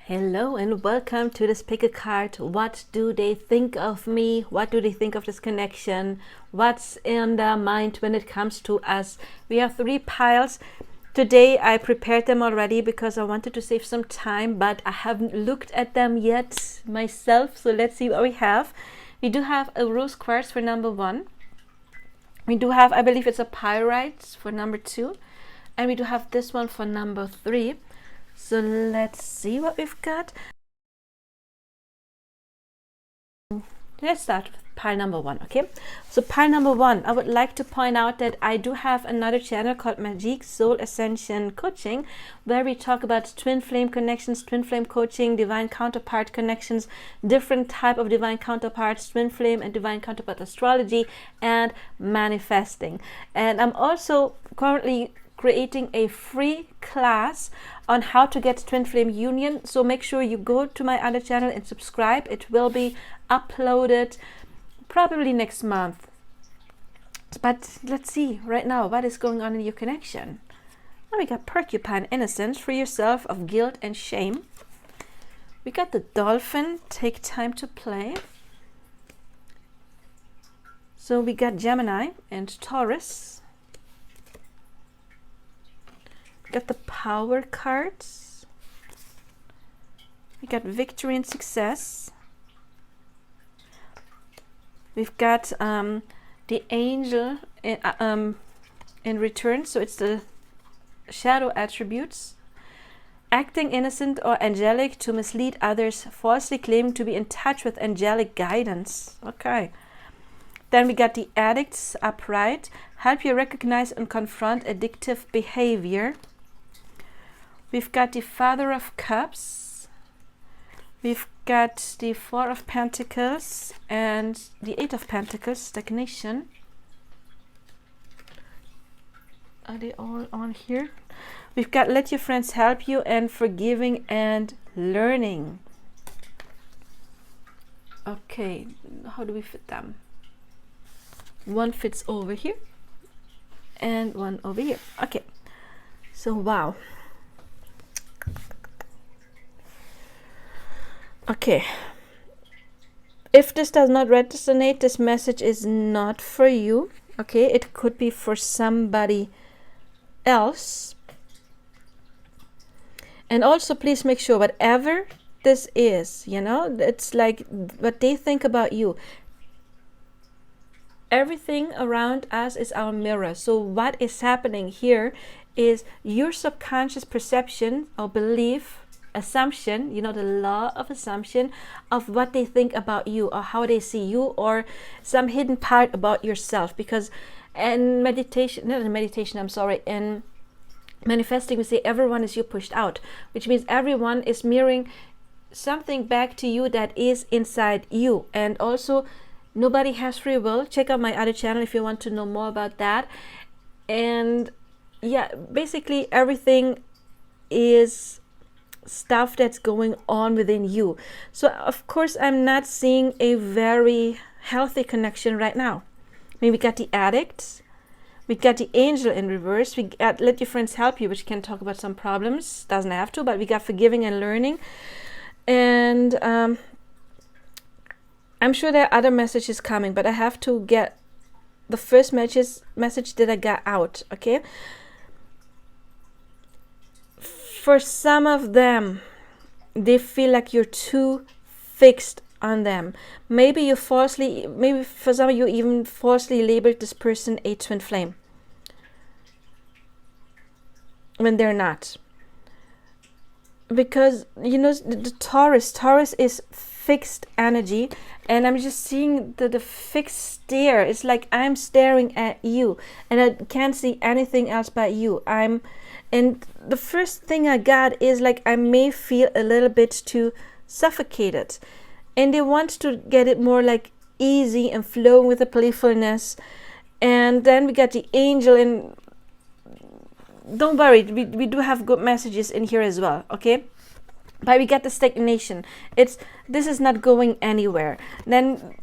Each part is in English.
Hello and welcome to this pick a card. What do they think of me? What do they think of this connection? What's in their mind when it comes to us? We have 3 piles. Today I prepared them already because I wanted to save some time, but I haven't looked at them yet myself. So let's see what we have. We do have a rose quartz for number 1. We do have, I believe it's a pyrite for number 2. And we do have this one for number 3. So let's see what we've got. Let's start with pile number 1, okay? So pile number 1, I would like to point out that I do have another channel called Magic Soul Ascension Coaching, where we talk about twin flame connections, twin flame coaching, divine counterpart connections, different type of divine counterparts, twin flame and divine counterpart astrology, and manifesting. And I'm also currently creating a free class on how to get twin flame union, so make sure you go to my other channel and subscribe. It will be uploaded probably next month, but let's see right now what is going on in your connection. Now we got porcupine, innocence, free yourself of guilt and shame. We got the dolphin, take time to play. So we got Gemini and Taurus. Got the power cards. We got victory and success. We've got the angel in return, so it's the shadow attributes. Acting innocent or angelic to mislead others, falsely claiming to be in touch with angelic guidance. Okay. Then we got the addicts upright, help you recognize and confront addictive behavior. We've got the Father of Cups. We've got the 4 of Pentacles and the 8 of Pentacles, stagnation. Are they all on here? We've got let your friends help you and forgiving and learning. Okay, how do we fit them? One fits over here and one over here. Okay, so wow. Okay, if this does not resonate, this message is not for you. Okay, it could be for somebody else. And also please make sure whatever this is, you know, it's like what they think about you. Everything around us is our mirror. So what is happening here is your subconscious perception or belief, assumption, you know, the law of assumption of what they think about you or how they see you, or some hidden part about yourself. Because in meditation, not in meditation, I'm sorry, in manifesting we say everyone is you pushed out, which means everyone is mirroring something back to you that is inside you. And also nobody has free will. Check out my other channel if you want to know more about that. And yeah, basically everything is stuff that's going on within you. So of course I'm not seeing a very healthy connection right now. I mean, we got the addict, we got the angel in reverse, we got let your friends help you, which can talk about some problems, doesn't have to, but we got forgiving and learning. And I'm sure there are other messages coming, but I have to get the first message that I got out. Okay, for some of them, they feel like you're too fixed on them. Maybe for some of you even falsely labeled this person a twin flame when they're not. Because, you know, the Taurus is fixed energy, and I'm just seeing the fixed stare. It's like I'm staring at you and I can't see anything else but you. And the first thing I got is like I may feel a little bit too suffocated, and they want to get it more like easy and flowing with the playfulness. And then we got the angel, and don't worry, we do have good messages in here as well, okay? But we got the stagnation. This is not going anywhere. Then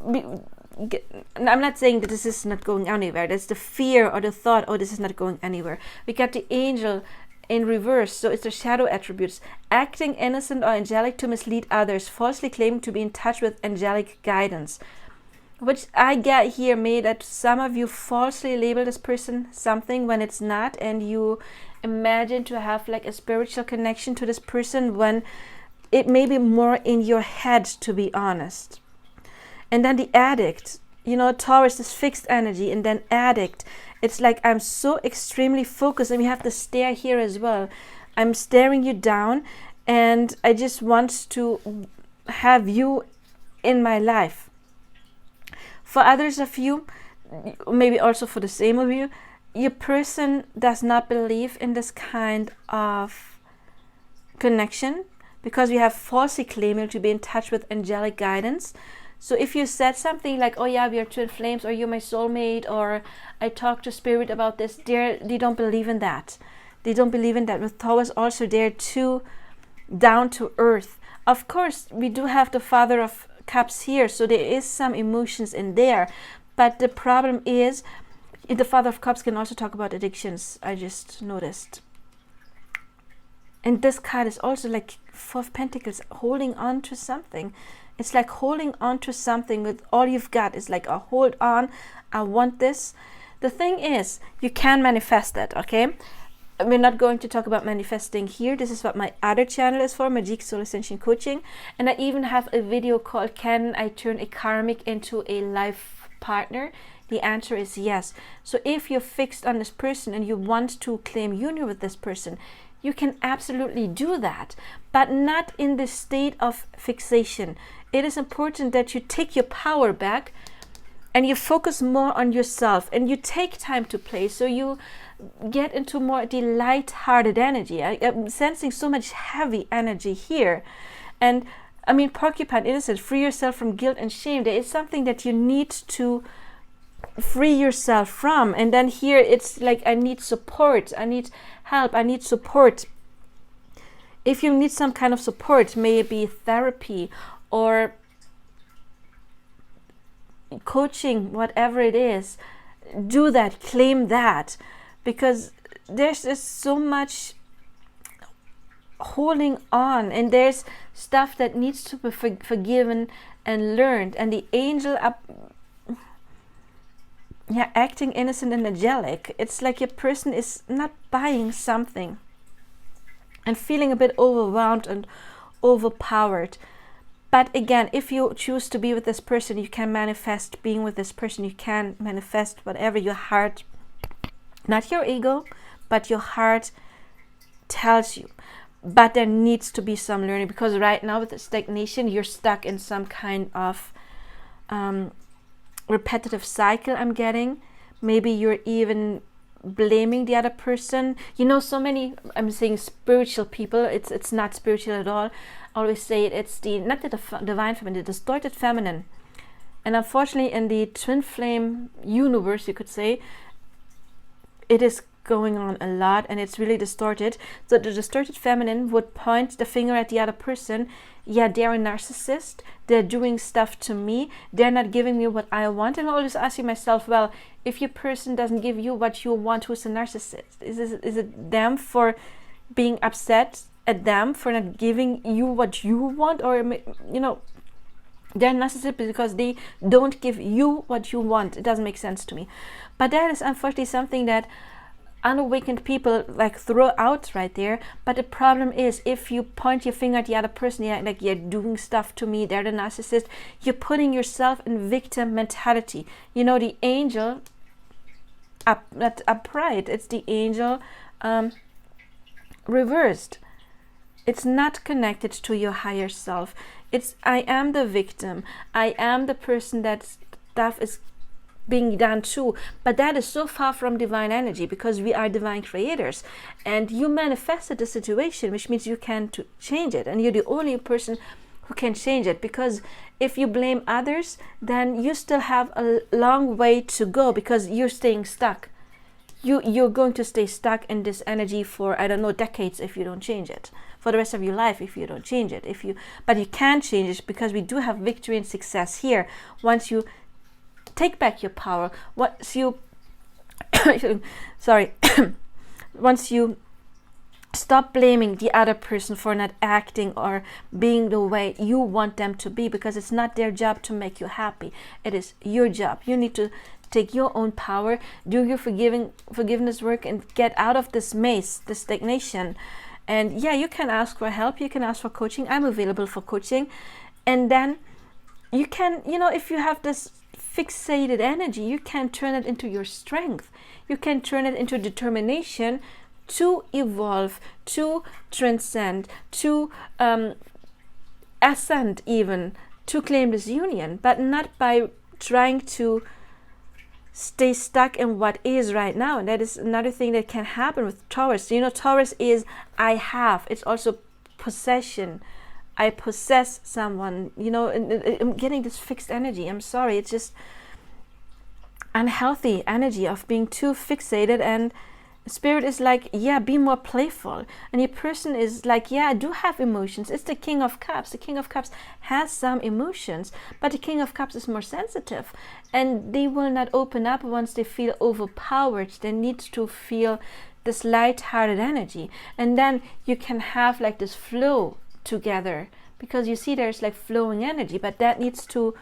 I'm not saying that this is not going anywhere. That's the fear or the thought, oh, this is not going anywhere. We got the angel in reverse. So it's the shadow attributes. Acting innocent or angelic to mislead others, falsely claiming to be in touch with angelic guidance. Which I get here, may that some of you falsely label this person something when it's not, and you imagine to have like a spiritual connection to this person when it may be more in your head, to be honest. And then the addict, you know, Taurus is fixed energy, and then addict, it's like I'm so extremely focused, and we have the stare here as well. I'm staring you down, and I just want to have you in my life. For others of you, maybe also for the same of you, your person does not believe in this kind of connection, because we have falsely claiming to be in touch with angelic guidance. So if you said something like, oh yeah, we are twin flames, or you're my soulmate, or I talked to spirit about this, they don't believe in that. They don't believe in that. With Taurus also, they're too down to earth. Of course, we do have the Father of Cups here, so there is some emotions in there. But the problem is, the Father of Cups can also talk about addictions, I just noticed. And this card is also like Four of Pentacles, holding on to something. It's like holding on to something with all you've got. It's like a hold on, I want this. The thing is, you can manifest it, okay? We're not going to talk about manifesting here. This is what my other channel is for, Magic Soul Ascension Coaching. And I even have a video called, Can I Turn a Karmic into a Life Partner? The answer is yes. So if you're fixed on this person and you want to claim union with this person, you can absolutely do that, but not in the state of fixation. It is important that you take your power back and you focus more on yourself, and you take time to play, so you get into more the light-hearted energy. I'm sensing so much heavy energy here. And I mean, Porcupine Innocent, free yourself from guilt and shame. There is something that you need to free yourself from. And then here it's like, I need support, I need help, I need support. If you need some kind of support, may it be therapy or coaching, whatever it is, do that, claim that, because there's just so much holding on, and there's stuff that needs to be forgiven and learned. And the angel acting innocent and angelic, it's like your person is not buying something and feeling a bit overwhelmed and overpowered. But again, if you choose to be with this person, you can manifest being with this person. You can manifest whatever your heart, not your ego, but your heart tells you. But there needs to be some learning, because right now with the stagnation, you're stuck in some kind of repetitive cycle, I'm getting. Maybe you're even blaming the other person. You know, so many, I'm saying spiritual people, it's not spiritual at all. I always say it's the, not the divine feminine, the distorted feminine. And unfortunately, in the twin flame universe, you could say, it is going on a lot, and it's really distorted. So the distorted feminine would point the finger at the other person. Yeah, they're a narcissist, they're doing stuff to me, they're not giving me what I want. And I'm always asking myself, well, if your person doesn't give you what you want, who's a narcissist? Is it them for being upset at them for not giving you what you want? Or, you know, they're narcissists because they don't give you what you want. It doesn't make sense to me. But that is unfortunately something that unawakened people like throw out right there. But the problem is, if you point your finger at the other person, like you're doing stuff to me, they're the narcissist, you're putting yourself in victim mentality. You know, the angel upright, it's the angel reversed. It's not connected to your higher self. It's, I am the victim, I am the person that stuff is being done to. But that is so far from divine energy, because we are divine creators, and you manifested the situation, which means you can change it, and you're the only person who can change it. Because if you blame others, then you still have a long way to go, because you're staying stuck. You're going to stay stuck in this energy for, I don't know, decades if you don't change it, for the rest of your life if you don't change it. But you can change it, because we do have victory and success here once you take back your power, once you sorry once you Stop blaming the other person for not acting or being the way you want them to be, because it's not their job to make you happy. It is your job. You need to take your own power, do your forgiveness work, and get out of this maze, this stagnation. And yeah, you can ask for help, you can ask for coaching. I'm available for coaching. And then you can, if you have this fixated energy, you can turn it into your strength. You can turn it into determination to evolve, to transcend, to ascend, even to claim this union, but not by trying to stay stuck in what is right now. And that is another thing that can happen with Taurus. Taurus is I have. It's also possession. I possess someone. I'm getting this fixed energy. I'm sorry. It's just unhealthy energy of being too fixated. And Spirit is like, yeah, be more playful. And your person is like, yeah, I do have emotions. It's the King of Cups. The King of Cups has some emotions, but the King of Cups is more sensitive. And they will not open up once they feel overpowered. They need to feel this light-hearted energy. And then you can have like this flow together. Because you see there's like flowing energy, but that needs to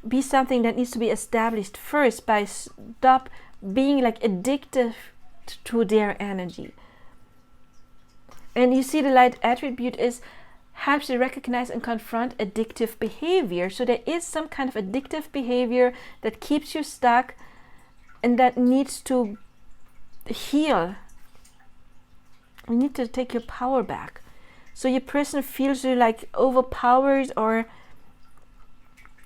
be something that needs to be established first by stop being like addictive to their energy. And you see the light attribute is helps you recognize and confront addictive behavior. So there is some kind of addictive behavior that keeps you stuck and that needs to heal. You need to take your power back. So your person feels you like overpowered, or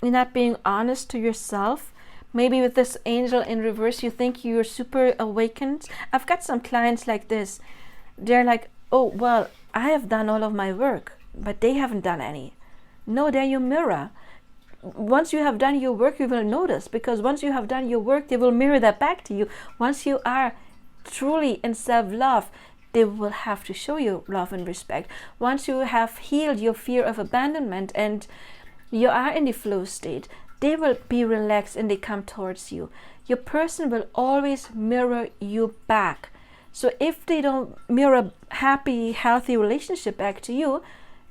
you're not being honest to yourself. Maybe with this angel in reverse, you think you're super awakened. I've got some clients like this. They're like, oh, well, I have done all of my work, but they haven't done any. No, they're your mirror. Once you have done your work, you will notice, because once you have done your work, they will mirror that back to you. Once you are truly in self-love, they will have to show you love and respect. Once you have healed your fear of abandonment and you are in the flow state, they will be relaxed and they come towards you. Your person will always mirror you back. So if they don't mirror happy, healthy relationship back to you,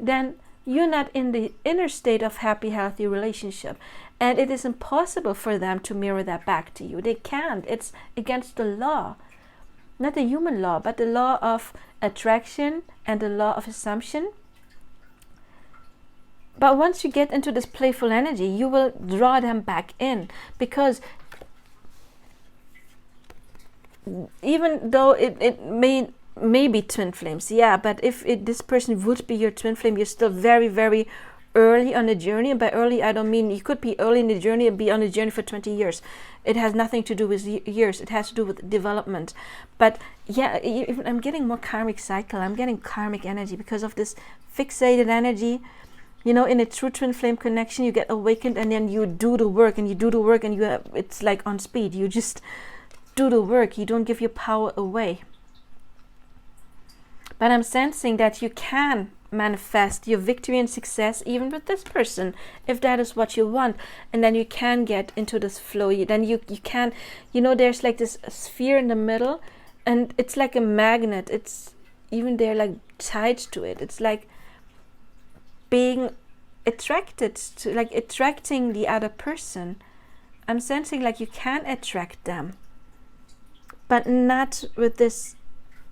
then you're not in the inner state of happy, healthy relationship. And it is impossible for them to mirror that back to you. They can't. It's against the law. Not the human law, but the law of attraction and the law of assumption. But once you get into this playful energy, you will draw them back in, because even though it may be twin flames, yeah, but if this person would be your twin flame, you're still very, very early on the journey. And by early, I don't mean you could be early in the journey and be on the journey for 20 years. It has nothing to do with years. It has to do with development. But yeah, I'm getting more karmic cycle. I'm getting karmic energy because of this fixated energy. In a true twin flame connection, you get awakened and then you do the work and it's like on speed. You just do the work. You don't give your power away. But I'm sensing that you can manifest your victory and success even with this person, if that is what you want. And then you can get into this flow. Then you can, there's like this sphere in the middle, and it's like a magnet. It's even they're like tied to it. It's like being attracted to, like attracting the other person. I'm sensing like you can attract them, but not with this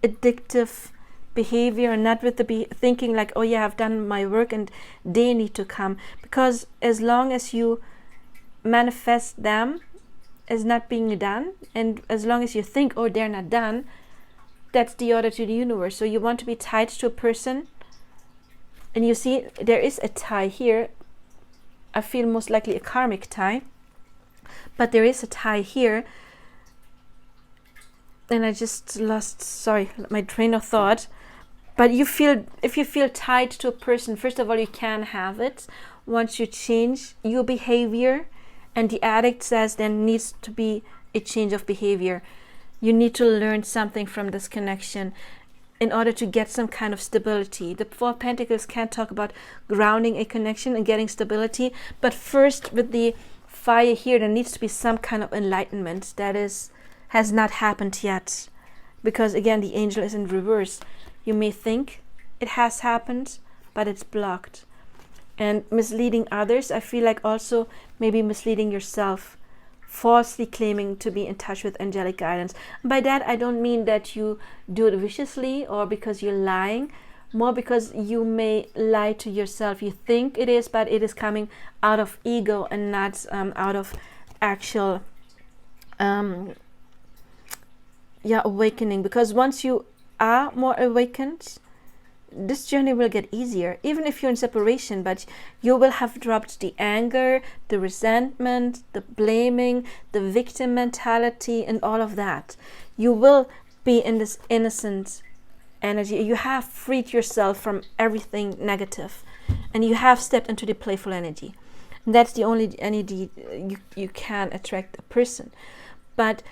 addictive behavior, and not with the thinking like, oh yeah, I've done my work and they need to come. Because as long as you manifest them as not being done, and as long as you think, oh, they're not done, that's the order to the universe. So you want to be tied to a person. And you see, there is a tie here. I feel most likely a karmic tie. But there is a tie here. And I just lost, my train of thought. But if you feel tied to a person, first of all, you can have it. Once you change your behavior, and the addict says there needs to be a change of behavior. You need to learn something from this connection in order to get some kind of stability. The Four of Pentacles can talk about grounding a connection and getting stability, but first with the fire here, there needs to be some kind of enlightenment that has not happened yet, because again the angel is in reverse. You may think it has happened, but it's blocked. And misleading others, I feel like also maybe misleading yourself, falsely claiming to be in touch with angelic guidance. By that, I don't mean that you do it viciously or because you're lying, more because you may lie to yourself. You think it is, but it is coming out of ego and not out of actual awakening. Because once you are more awakened, this journey will get easier, even if you're in separation, but you will have dropped the anger, the resentment, the blaming, the victim mentality, and all of that. You will be in this innocent energy. You have freed yourself from everything negative, and you have stepped into the playful energy. And that's the only energy you can attract a person. But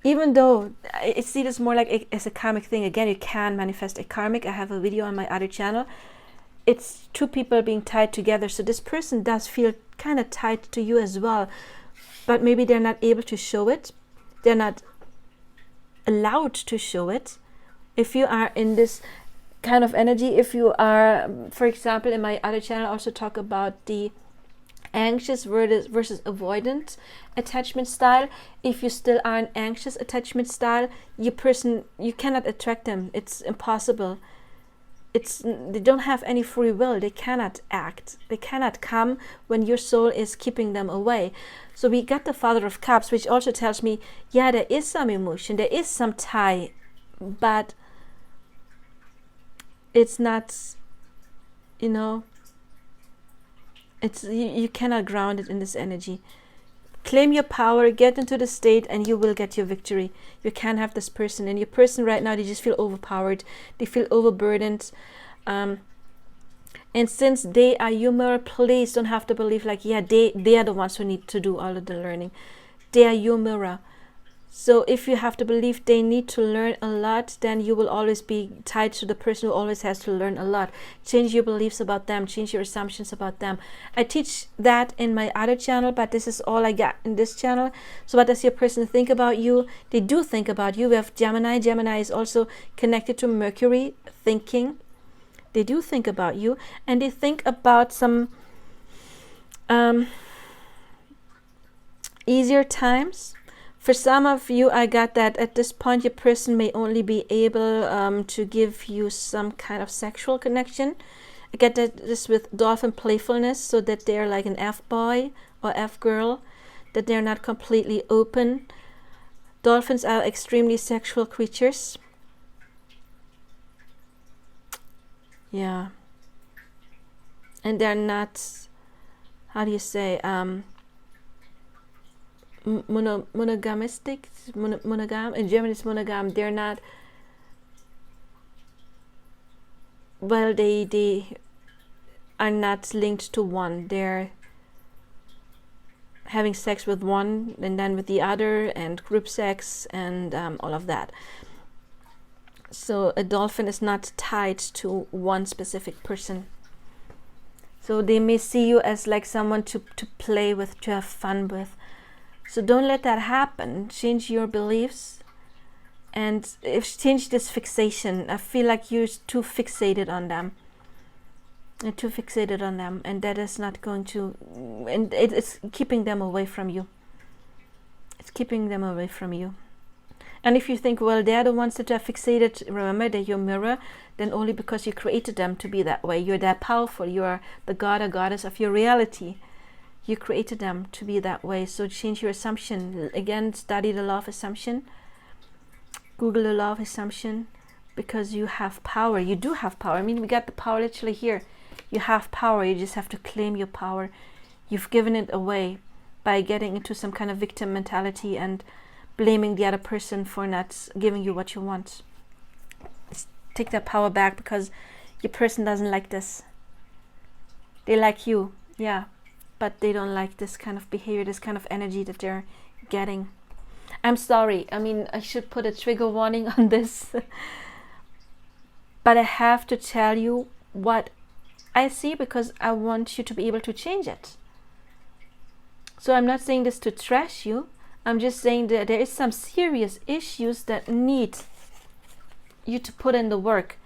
even though I see this more like as a karmic thing, again, you can manifest a karmic. I have a video on my other channel. It's two people being tied together. So this person does feel kind of tied to you as well. But maybe they're not able to show it. They're not allowed to show it. If you are in this kind of energy, if you are, for example, in my other channel, I also talk about the anxious versus avoidant attachment style. If you still are an anxious attachment style, you cannot attract them. It's impossible. They don't have any free will. They cannot act. They cannot come when your soul is keeping them away. So we got the Father of Cups, which also tells me, yeah, there is some emotion, there is some tie, but it's not, it's you cannot ground it in this energy. Claim your power, get into the state, and you will get your victory. You can't have this person, and your person right now, they just feel overpowered, they feel overburdened, and since they are your mirror, please don't have to believe like, yeah, they are the ones who need to do all of the learning. They are your mirror. So if you have to believe they need to learn a lot, then you will always be tied to the person who always has to learn a lot. Change your beliefs about them, change your assumptions about them. I teach that in my other channel, but this is all I got in this channel. So what does your person think about you? They do think about you. We have Gemini. Gemini is also connected to Mercury, thinking. They do think about you, and they think about some easier times. For some of you, I got that at this point, your person may only be able to give you some kind of sexual connection. I get that this with dolphin playfulness, so that they're like an F-boy or F-girl, that they're not completely open. Dolphins are extremely sexual creatures. Yeah. And they're not, how do you say, monogamistic, monogam. In German it's monogam. They're not, well, they are not linked to one. They're having sex with one and then with the other, and group sex, and all of that. So a dolphin is not tied to one specific person. So they may see you as like someone to play with, to have fun with. So don't let that happen. Change your beliefs, and change this fixation. I feel like you're too fixated on them. You're too fixated on them, and that is not going to, and it's keeping them away from you. It's keeping them away from you. And if you think, well, they're the ones that are fixated, remember, they're your mirror, then only because you created them to be that way. You're that powerful. You are the god or goddess of your reality. You created them to be that way. So change your assumption. Again, study the law of assumption. Google the law of assumption, because you have power. You do have power. I mean, we got the power literally here. You have power. You just have to claim your power. You've given it away by getting into some kind of victim mentality and blaming the other person for not giving you what you want. Just take that power back, because your person doesn't like this. They like you, yeah, but they don't like this kind of behavior, this kind of energy that they're getting. I'm sorry. I mean, I should put a trigger warning on this. But I have to tell you what I see, because I want you to be able to change it. So I'm not saying this to trash you. I'm just saying that there is some serious issues that need you to put in the work,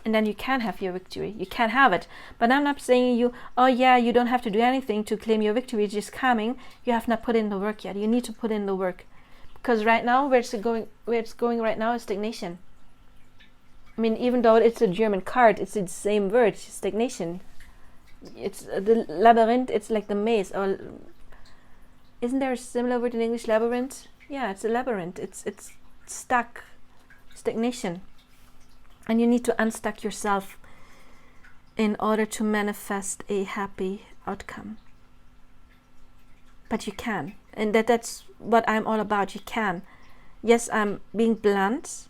and then you can have your victory. You can have it. But I'm not saying you, oh yeah, you don't have to do anything to claim your victory. It's just coming. You have not put in the work yet. You need to put in the work, because right now where it's going right now is stagnation. I mean, even though it's a German card, it's the same word, stagnation. It's the labyrinth. It's like the maze, or isn't there a similar word in English, labyrinth? Yeah, it's a labyrinth. It's stuck, stagnation. And you need to unstuck yourself in order to manifest a happy outcome. But you can. And that's what I'm all about. You can. Yes, I'm being blunt,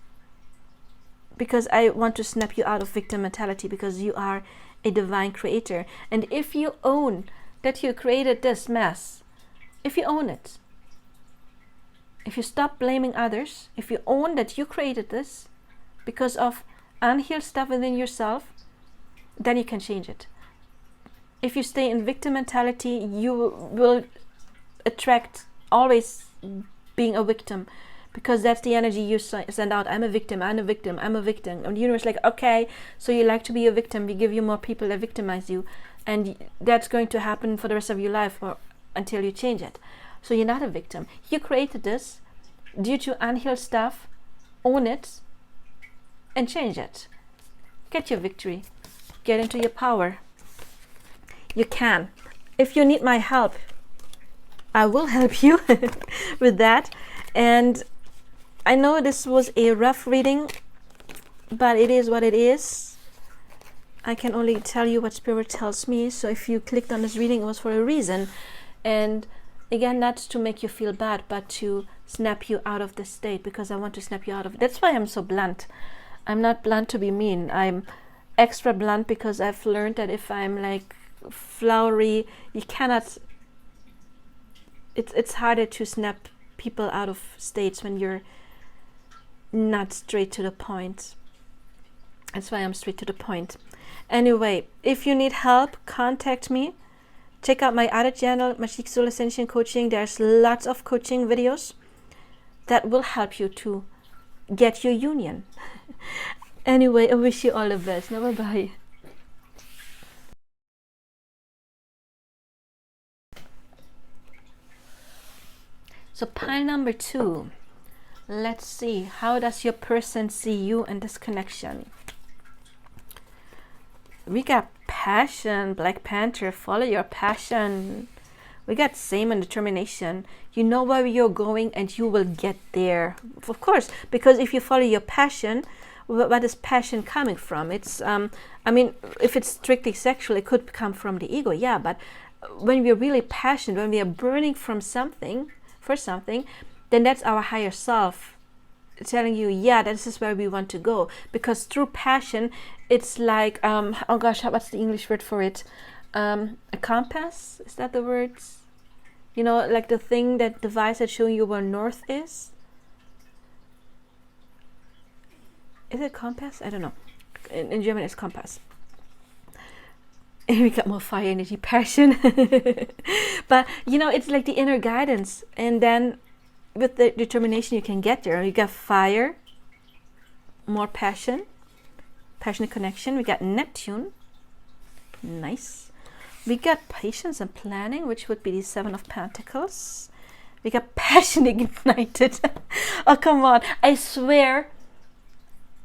because I want to snap you out of victim mentality, because you are a divine creator. And if you own that you created this mess, if you own it, if you stop blaming others, if you own that you created this because of unhealed stuff within yourself, then you can change it. If you stay in victim mentality, you will attract always being a victim, because that's the energy you send out. I'm a victim, I'm a victim, I'm a victim. And the universe is like, okay, so you like to be a victim, we give you more people that victimize you, and that's going to happen for the rest of your life, or until you change it. So you're not a victim. You created this due to unhealed stuff. Own it and change it. Get your victory. Get into your power. You can. If you need my help, I will help you with that. And I know this was a rough reading, but it is what it is. I can only tell you what Spirit tells me. So if you clicked on this reading, it was for a reason. And again, not to make you feel bad, but to snap you out of this state, because I want to snap you out of it. That's why I'm so blunt. I'm not blunt to be mean. I'm extra blunt because I've learned that if I'm like flowery, you cannot, it's harder to snap people out of states when you're not straight to the point. That's why I'm straight to the point. Anyway, if you need help, contact me. Check out my other channel, Magic Soul Ascension Coaching. There's lots of coaching videos that will help you to get your union. Anyway, I wish you all the best. Now, bye-bye. So pile number 2. Let's see. How does your person see you in this connection? We got passion, Black Panther, follow your passion. We got same and determination. You know where you're going and you will get there. Of course, because if you follow your passion, what is passion coming from? It's, I mean, if it's strictly sexual, it could come from the ego, yeah, but when we're really passionate, when we are burning from something, for something, then that's our higher self telling you, yeah, this is where we want to go. Because through passion, it's like, oh gosh, what's the English word for it? A compass? Is that the word? You know, like the thing, that device that's showing you where north is? Is it compass? I don't know. In German, it's compass. And we got more fire energy, passion. But, you know, it's like the inner guidance. And then with the determination, you can get there. You got fire, more passion, passionate connection. We got Neptune. Nice. We got patience and planning, which would be the 7 of Pentacles. We got passion ignited. Oh, come on. I swear,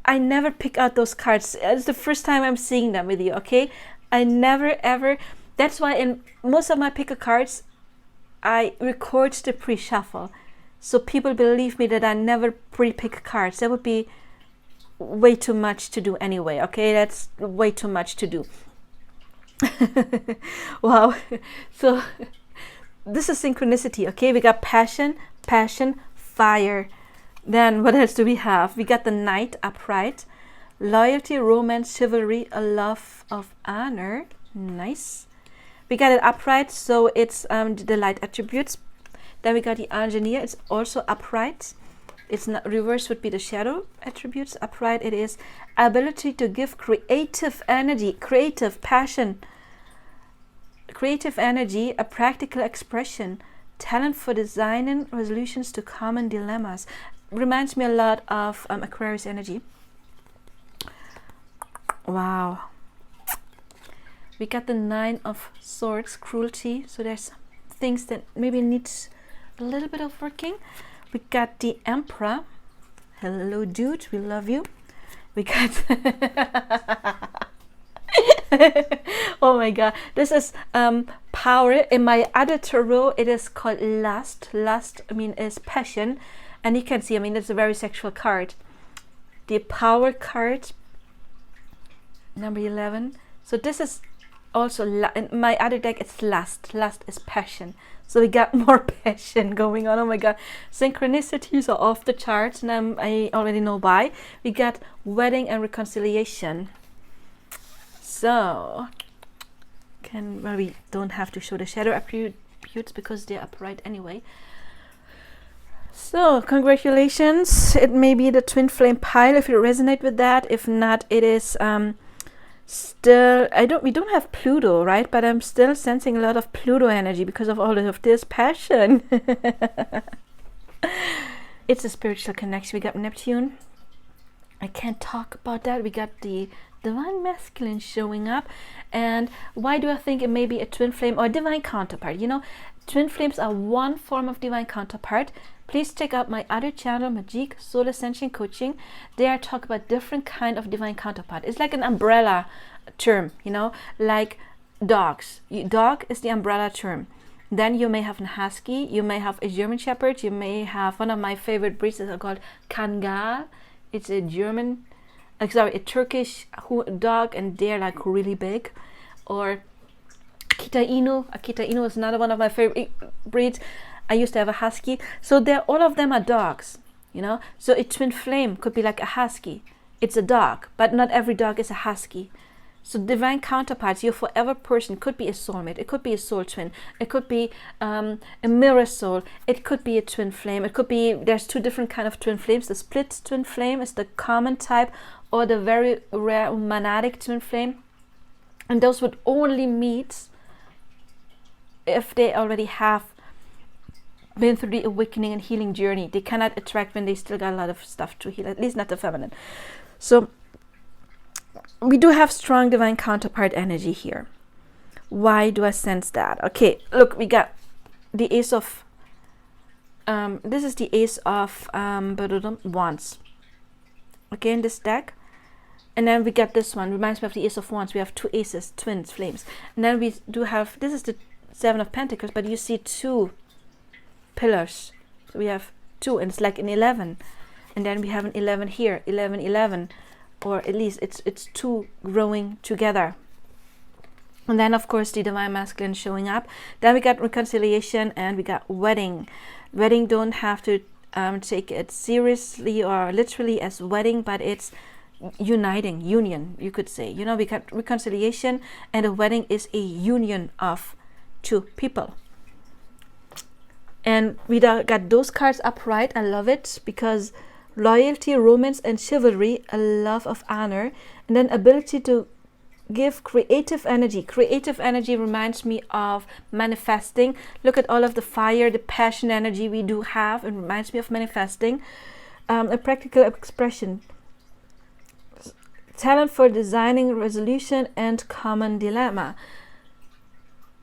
I never pick out those cards. It's the first time I'm seeing them with you, okay? I never ever. That's why in most of my pick a cards, I record the pre-shuffle. So people believe me that I never pre-pick cards. That would be way too much to do anyway, okay? That's way too much to do. Wow. So this is synchronicity, okay? We got passion, passion, fire. Then what else do we have? We got the Knight upright, loyalty, romance, chivalry, a love of honor. Nice. We got it upright, so it's the light attributes. Then we got the engineer, it's also upright. It's not reverse, would be the shadow attributes. Upright, it is ability to give creative energy, creative passion, creative energy, a practical expression, talent for designing resolutions to common dilemmas. Reminds me a lot of Aquarius energy. Wow. We got the 9 of Swords, cruelty. So there's things that maybe needs a little bit of working. We got the Emperor. Hello, dude. We love you. We got... Oh my god. This is power. In my other tarot, it is called lust. Lust, I mean, is passion. And you can see, I mean, it's a very sexual card. The power card, number 11. So this is also, in my other deck, it's lust. Lust is passion. So we got more passion going on. Oh my god. Synchronicities are off the charts, and I already know why. We got wedding and reconciliation. So, well, we don't have to show the shadow attributes because they're upright anyway. So, congratulations. It may be the twin flame pile if you resonate with that. If not, it is still, we don't have Pluto, right? But I'm still sensing a lot of Pluto energy because of all of this passion. It's a spiritual connection. We got Neptune. I can't talk about that. We got the divine masculine showing up. And why do I think it may be a twin flame or divine counterpart? You know, twin flames are one form of divine counterpart. Please check out my other channel, Magic Soul Ascension Coaching. There I talk about different kind of divine counterpart. It's like an umbrella term, you know, like dogs. Dog is the umbrella term. Then you may have a husky, you may have a German shepherd, you may have one of my favorite breeds that are called Kangal. It's a German, a Turkish dog, and they're like really big. Or Akita Inu. Akita Inu is another one of my favorite breeds. I used to have a husky. So all of them are dogs, you know. So a twin flame could be like a husky. It's a dog, but not every dog is a husky. So divine counterparts, your forever person could be a soulmate. It could be a soul twin. It could be a mirror soul. It could be a twin flame. It could be, there's 2 different kind of twin flames. The split twin flame is the common type, or the very rare monadic twin flame. And those would only meet if they already have been through the awakening and healing journey. They cannot attract when they still got a lot of stuff to heal, at least not the feminine. So we do have strong divine counterpart energy here. Why do I sense that? Okay, look, we got the Ace of this is the Ace of Wands. Okay, in this deck. And then we got this one, reminds me of the Ace of Wands. We have 2 aces, twins, flames. And then we do have, this is the 7 of Pentacles, but you see 2 pillars. So we have 2, and it's like an 11. And then we have an 11 here, 11, 11. Or at least it's 2 growing together. And then of course the divine masculine showing up. Then we got reconciliation, and we got wedding. Wedding, don't have to take it seriously or literally as wedding, but it's uniting, union, you could say. You know, we got reconciliation, and a wedding is a union of 2 people. And we got those cards upright. I love it because loyalty, romance, and chivalry, a love of honor, and then ability to give creative energy. Creative energy reminds me of manifesting. Look at all of the fire, the passion energy we do have. It reminds me of manifesting. A practical expression. Talent for designing resolution and common dilemma.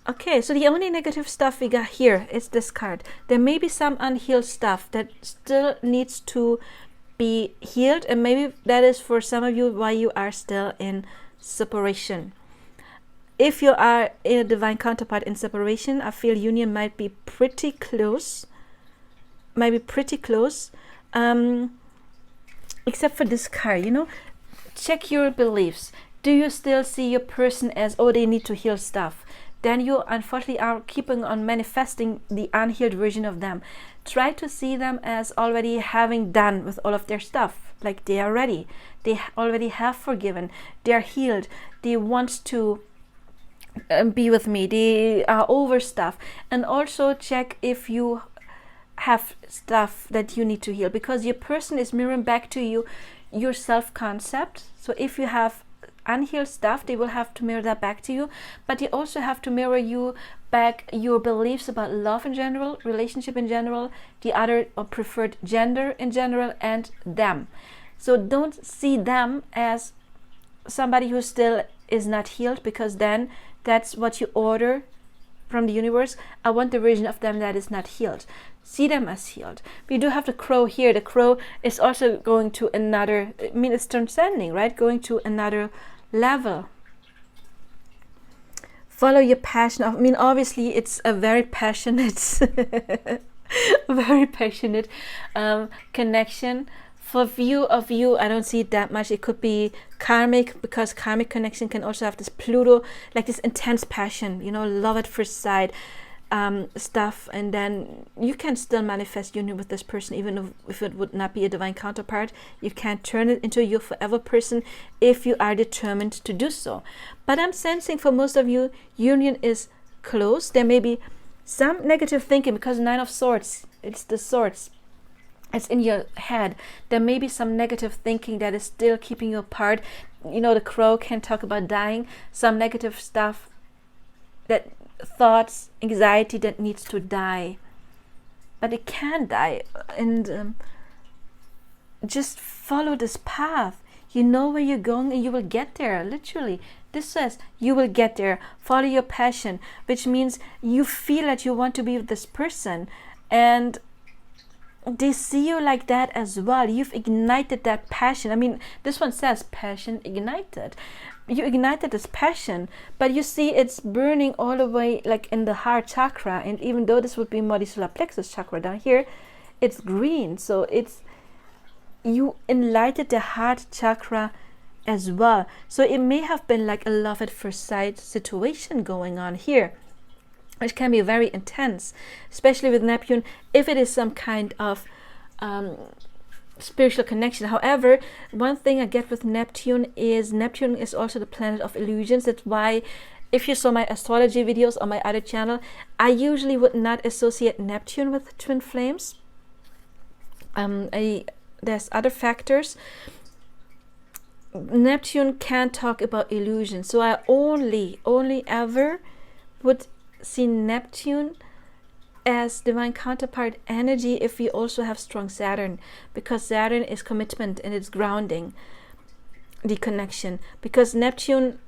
Okay, so the only negative stuff we got here is this card. There may be some unhealed stuff that still needs to be healed, and maybe that is for some of you why you are still in separation. If you are in a divine counterpart in separation, I feel union might be pretty close. Except for this card, you know. Check your beliefs. Do you still see your person as, oh, they need to heal stuff? Then you unfortunately are keeping on manifesting the unhealed version of them. Try to see them as already having done with all of their stuff. Like they are ready. They already have forgiven. They are healed. They want to be with me. They are over stuff. And also check if you have stuff that you need to heal, because your person is mirroring back to you your self-concept. So if you have unhealed stuff, they will have to mirror that back to you, but they also have to mirror you back your beliefs about love in general, relationship in general, the other or preferred gender in general, and them. So don't see them as somebody who still is not healed, because then that's what you order from the universe. I want the version of them that is not healed. See them as healed. We do have the crow here. The crow is also going to another, I mean, it's transcending, right? Going to another level. Follow your passion. I mean, obviously, it's a very passionate, very passionate connection. For view of you, I don't see it that much. It could be karmic, because karmic connection can also have this Pluto, like this intense passion, you know, love at first sight stuff. And then you can still manifest union with this person, even if it would not be a divine counterpart. You can turn it into your forever person if you are determined to do so. But I'm sensing for most of you, union is close. There may be some negative thinking, because 9 of Swords, it's the swords. It's in your head. There may be some negative thinking that is still keeping you apart. You know, the crow can talk about dying. Some negative stuff, that thoughts, anxiety that needs to die. But it can die. And just follow this path. You know where you're going and you will get there. Literally. This says you will get there. Follow your passion. Which means you feel that you want to be with this person. And they see you like that as well. You've ignited that passion. I mean, this one says passion ignited. You ignited this passion, but you see it's burning all the way like in the heart chakra. And even though this would be more the solar plexus chakra down here, it's green. So it's, you enlightened the heart chakra as well. So it may have been like a love at first sight situation going on here, which can be very intense, especially with Neptune, if it is some kind of spiritual connection. However, one thing I get with Neptune is also the planet of illusions. That's why if you saw my astrology videos on my other channel, I usually would not associate Neptune with twin flames. There's other factors. Neptune can talk about illusion, so I only ever would see Neptune as divine counterpart energy if we also have strong Saturn, because Saturn is commitment and it's grounding the connection. Because Neptune,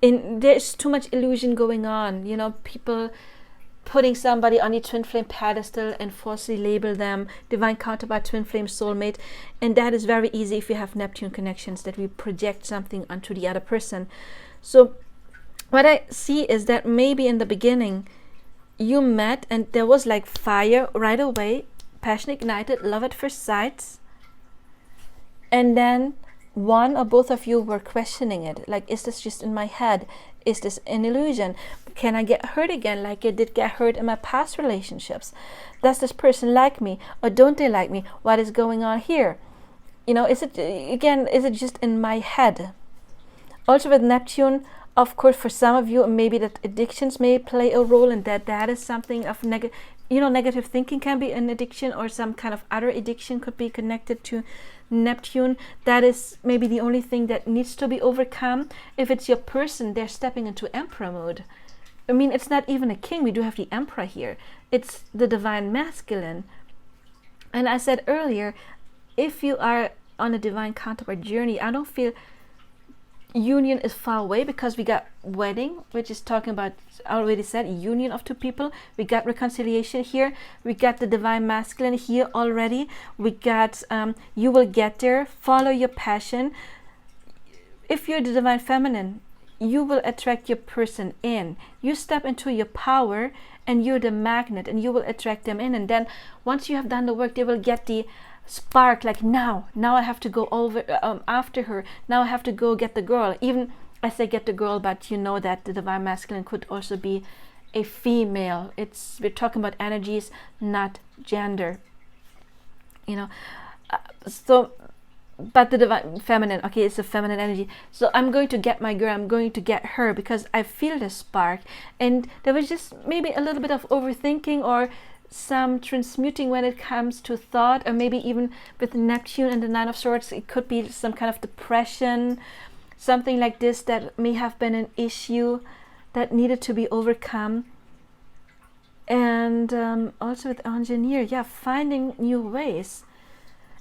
there's too much illusion going on, you know, people putting somebody on the twin flame pedestal and falsely label them divine counterpart, twin flame, soulmate. And that is very easy if you have Neptune connections, that we project something onto the other person. So what I see is that maybe in the beginning you met and there was like fire right away, passion ignited, love at first sight, and then one or both of you were questioning it, like, is this just in my head? Is this an illusion? Can I get hurt again like I did get hurt in my past relationships? Does this person like me or don't they like me? What is going on here? You know, is it just in my head? Also with Neptune, of course, for some of you, maybe that addictions may play a role, and that is something of negative thinking can be an addiction, or some kind of other addiction could be connected to Neptune. That is maybe the only thing that needs to be overcome. If it's your person, they're stepping into emperor mode. I mean, it's not even a king. We do have the emperor here. It's the divine masculine. And I said earlier, if you are on a divine counterpart journey, I don't feel union is far away, because we got wedding, which is talking about, I already said, union of two people. We got reconciliation here. We got the divine masculine here already. We got you will get there. Follow your passion. If you're the divine feminine, you will attract your person in. You step into your power and you're the magnet, and you will attract them in. And then once you have done the work, they will get the spark, like now I have to go over after her. Now I have to go get the girl. Even I say get the girl, but you know that the divine masculine could also be a female. We're talking about energies, not gender. You know, but the divine feminine, okay, it's a feminine energy. So I'm going to get my girl, I'm going to get her, because I feel the spark. And there was just maybe a little bit of overthinking or some transmuting when it comes to thought, or maybe even with Neptune and the 9 of Swords, it could be some kind of depression, something like this that may have been an issue that needed to be overcome. And also with Engineer, finding new ways.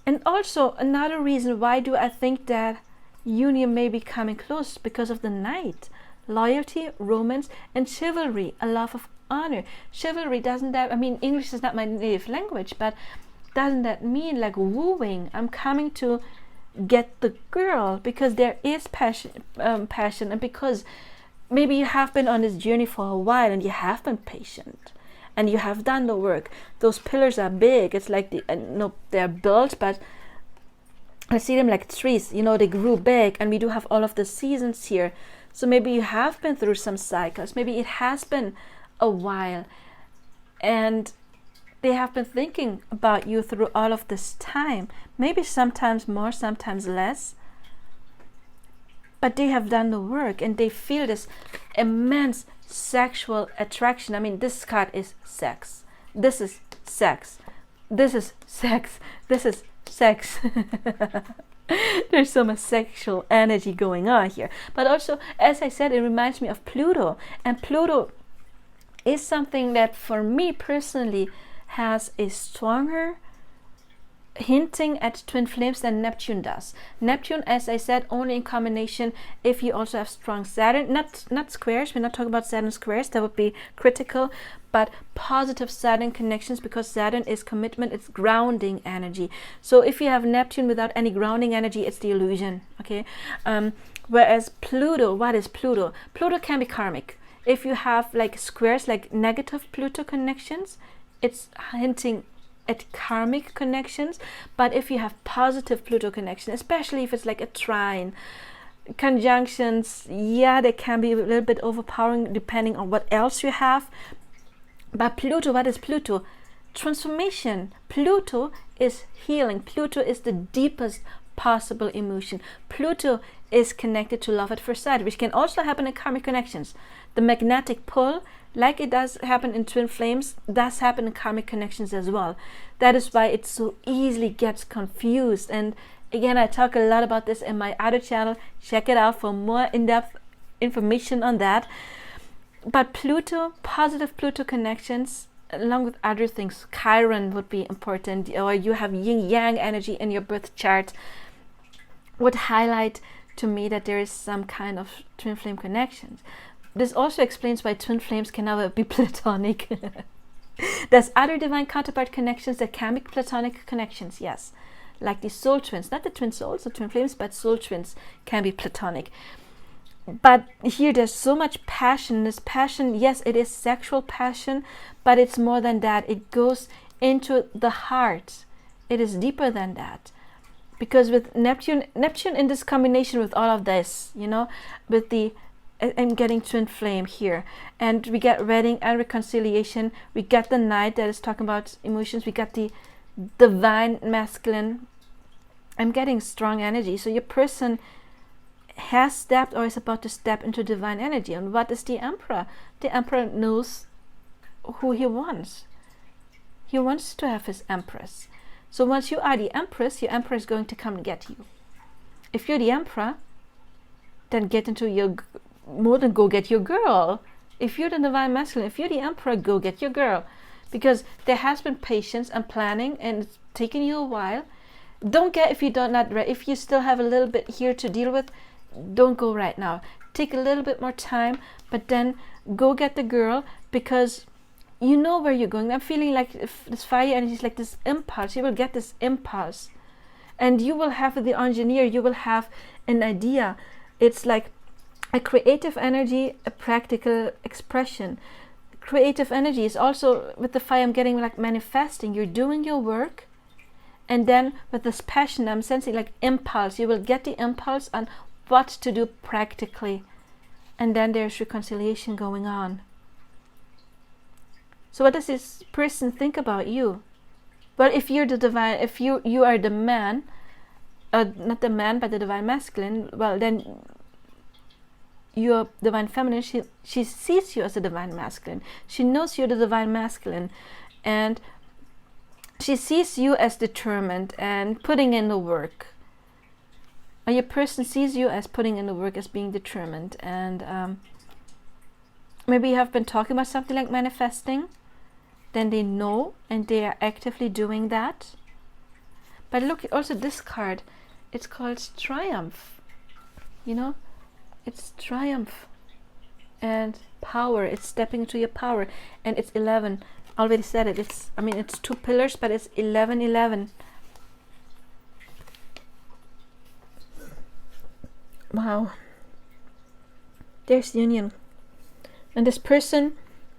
And also another reason why do I think that union may be coming close because of the Knight. Loyalty, romance, and chivalry, a love of honor. Chivalry, doesn't that, I mean, English is not my native language, but doesn't that mean like wooing? I'm coming to get the girl, because there is passion, and because maybe you have been on this journey for a while and you have been patient and you have done the work. Those pillars are big. It's like no, they're built, but I see them like trees, you know, they grew big, and we do have all of the seasons here. So maybe you have been through some cycles. Maybe it has been a while, and they have been thinking about you through all of this time. Maybe sometimes more, sometimes less. But they have done the work, and they feel this immense sexual attraction. I mean, this card is sex. This is sex. This is sex. This is sex. There's so much sexual energy going on here. But also, as I said, it reminds me of Pluto. And Pluto is something that for me personally has a stronger hinting at twin flames than Neptune does. Neptune, as I said, only in combination if you also have strong Saturn, not squares. We're not talking about Saturn squares, that would be critical, but positive Saturn connections, because Saturn is commitment, it's grounding energy. So if you have Neptune without any grounding energy, it's the illusion, okay? Whereas Pluto, what is Pluto? Pluto can be karmic. If you have like squares, like negative Pluto connections, it's hinting at karmic connections. But if you have positive Pluto connection, especially if it's like a trine, conjunctions, yeah, they can be a little bit overpowering depending on what else you have. But Pluto, what is Pluto? Transformation. Pluto is healing. Pluto is the deepest possible emotion. Pluto is connected to love at first sight, which can also happen in karmic connections. The magnetic pull, like it does happen in twin flames, does happen in karmic connections as well. That is why it so easily gets confused. And again, I talk a lot about this in my other channel. Check it out for more in-depth information on that. But Pluto, positive Pluto connections, along with other things, Chiron would be important, or you have yin-yang energy in your birth chart, would highlight to me that there is some kind of twin flame connections. This also explains why twin flames can never be platonic. There's other divine counterpart connections that can be platonic connections, yes. Like the soul twins, not the twin souls, the twin flames, but soul twins can be platonic. But here there's so much passion. This passion, yes, it is sexual passion, but it's more than that. It goes into the heart. It is deeper than that. Because with Neptune in this combination with all of this, you know, with the, I'm getting twin flame here, and we get wedding and reconciliation. We get the Knight that is talking about emotions. We got the divine masculine. I'm getting strong energy. So your person has stepped or is about to step into divine energy. And what is the Emperor? The Emperor knows who he wants. He wants to have his Empress. So once you are the Empress, your Emperor is going to come and get you. If you're the Emperor, then get into your, more than go get your girl. If you're the divine masculine, if you're the Emperor, go get your girl. Because there has been patience and planning, and it's taken you a while. Don't get, if you don't not ready, if you still have a little bit here to deal with, don't go right now. Take a little bit more time, but then go get the girl, because you know where you're going. I'm feeling like this fire energy is like this impulse. You will get this impulse, and you will have the engineer. You will have an idea. It's like a creative energy, a practical expression. Creative energy is also with the fire. I'm getting like manifesting. You're doing your work, and then with this passion, I'm sensing like impulse. You will get the impulse on what to do practically, and then there's reconciliation going on. So what does this person think about you? Well, if you're the divine, if you are the man, not the man but the divine masculine, well then your divine feminine, she sees you as a divine masculine. She knows you're the divine masculine, and she sees you as determined and putting in the work. Or your person sees you as putting in the work, as being determined. And maybe you have been talking about something like manifesting. Then they know, and they are actively doing that. But look, also this card, it's called Triumph. you know, it's triumph and power. It's stepping into your power. And it's 11. Already said it. It's, I mean, it's 2 pillars, but it's 11, 11. Wow. There's union. And this person,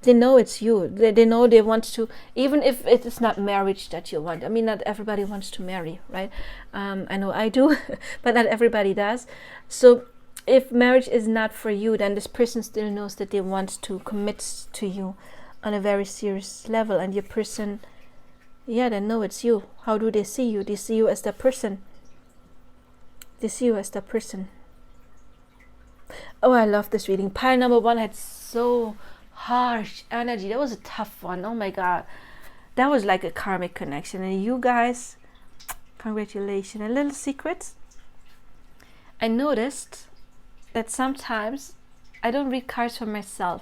they know it's you. They know they want to, even if it is not marriage that you want. I mean, not everybody wants to marry, right? I know I do, but not everybody does. So if marriage is not for you, then this person still knows that they want to commit to you on a very serious level. And your person, yeah, they know it's you. How do they see you? They see you as the person. They see you as the person. Oh, I love this reading. Pile number 1 had so harsh energy. That was a tough one. Oh my god, that was like a karmic connection. And you guys, congratulations. A little secret, I noticed that sometimes I don't read cards for myself,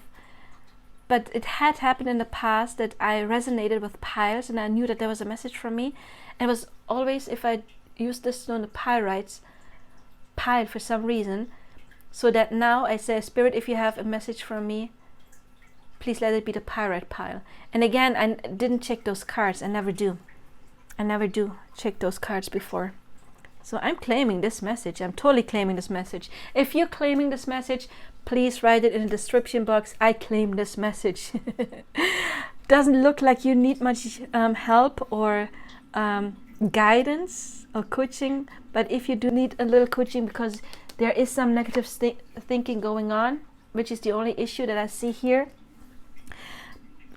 but it had happened in the past that I resonated with piles, and I knew that there was a message from me. And it was always, if I used this stone, the pyrite pile, for some reason. So that now I say, Spirit, if you have a message from me, please let it be the pyrite pile. And again, I didn't check those cards. I never do. I never do check those cards before. So I'm claiming this message. I'm totally claiming this message. If you're claiming this message, please write it in the description box. I claim this message. Doesn't look like you need much help or guidance or coaching. But if you do need a little coaching because there is some negative thinking going on, which is the only issue that I see here,